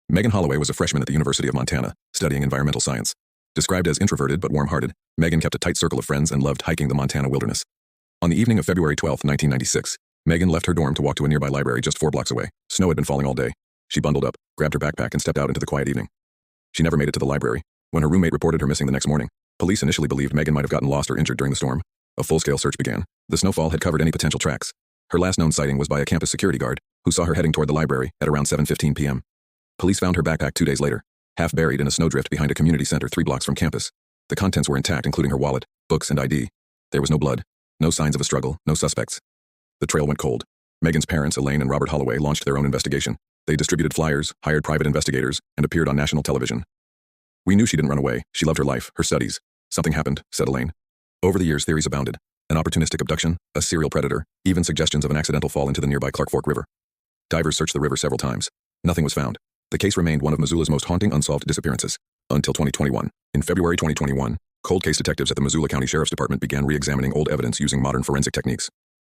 Megan Holloway was a freshman at the University of Montana, studying environmental science. Described as introverted but warm-hearted, Megan kept a tight circle of friends and loved hiking the Montana wilderness. On the evening of February 12, 1996, Megan left her dorm to walk to a nearby library just 4 blocks away. Snow had been falling all day. She bundled up, grabbed her backpack, and stepped out into the quiet evening. She never made it to the library. When her roommate reported her missing the next morning, police initially believed Megan might have gotten lost or injured during the storm. A full-scale search began. The snowfall had covered any potential tracks. Her last known sighting was by a campus security guard, who saw her heading toward the library at around 7:15 p.m. Police found her backpack 2 days later, half buried in a snowdrift behind a community center 3 blocks from campus. The contents were intact, including her wallet, books, and ID. There was no blood, no signs of a struggle, no suspects. The trail went cold. Megan's parents, Elaine and Robert Holloway, launched their own investigation. They distributed flyers, hired private investigators, and appeared on national television. "We knew she didn't run away. She loved her life, her studies. Something happened," said Elaine. Over the years, theories abounded. An opportunistic abduction, a serial predator, even suggestions of an accidental fall into the nearby Clark Fork River. Divers searched the river several times. Nothing was found. The case remained one of Missoula's most haunting unsolved disappearances. Until 2021. In February 2021, cold case detectives at the Missoula County Sheriff's Department began re-examining old evidence using modern forensic techniques.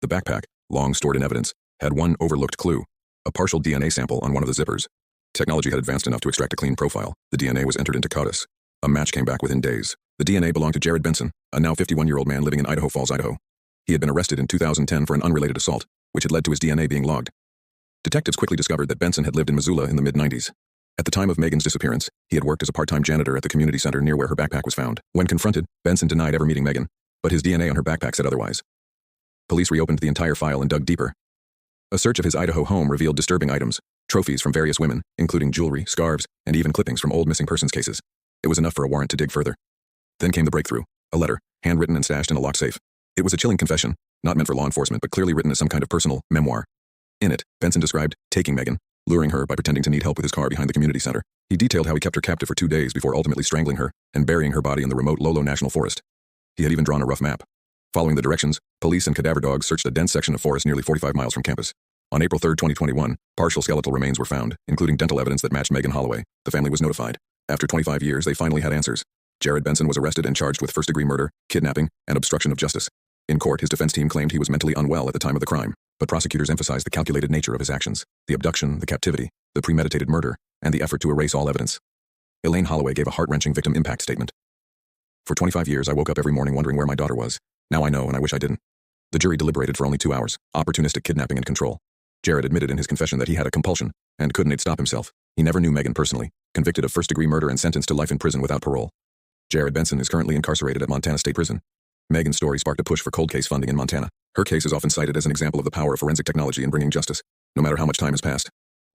The backpack, long stored in evidence, had one overlooked clue: a partial DNA sample on one of the zippers. Technology had advanced enough to extract a clean profile. The DNA was entered into CODIS. A match came back within days. The DNA belonged to Jared Benson, a now 51-year-old man living in Idaho Falls, Idaho. He had been arrested in 2010 for an unrelated assault, which had led to his DNA being logged. Detectives quickly discovered that Benson had lived in Missoula in the mid-90s. At the time of Megan's disappearance, he had worked as a part-time janitor at the community center near where her backpack was found. When confronted, Benson denied ever meeting Megan, but his DNA on her backpack said otherwise. Police reopened the entire file and dug deeper. A search of his Idaho home revealed disturbing items, trophies from various women, including jewelry, scarves, and even clippings from old missing persons cases. It was enough for a warrant to dig further. Then came the breakthrough: a letter, handwritten and stashed in a locked safe. It was a chilling confession, not meant for law enforcement but clearly written as some kind of personal memoir. In it, Benson described taking Megan, luring her by pretending to need help with his car behind the community center. He detailed how he kept her captive for 2 days before ultimately strangling her and burying her body in the remote Lolo National Forest. He had even drawn a rough map. Following the directions, police and cadaver dogs searched a dense section of forest nearly 45 miles from campus. On April 3, 2021, partial skeletal remains were found, including dental evidence that matched Megan Holloway. The family was notified. After 25 years, they finally had answers. Jared Benson was arrested and charged with first-degree murder, kidnapping, and obstruction of justice. In court, his defense team claimed he was mentally unwell at the time of the crime, but prosecutors emphasized the calculated nature of his actions: the abduction, the captivity, the premeditated murder, and the effort to erase all evidence. Elaine Holloway gave a heart-wrenching victim impact statement. "For 25 years, I woke up every morning wondering where my daughter was. Now I know, and I wish I didn't." The jury deliberated for only 2 hours. Opportunistic kidnapping and control. Jared admitted in his confession that he had a compulsion and couldn't stop himself. He never knew Megan personally. Convicted of first-degree murder and sentenced to life in prison without parole. Jared Benson is currently incarcerated at Montana State Prison. Megan's story sparked a push for cold case funding in Montana. Her case is often cited as an example of the power of forensic technology in bringing justice. No matter how much time has passed,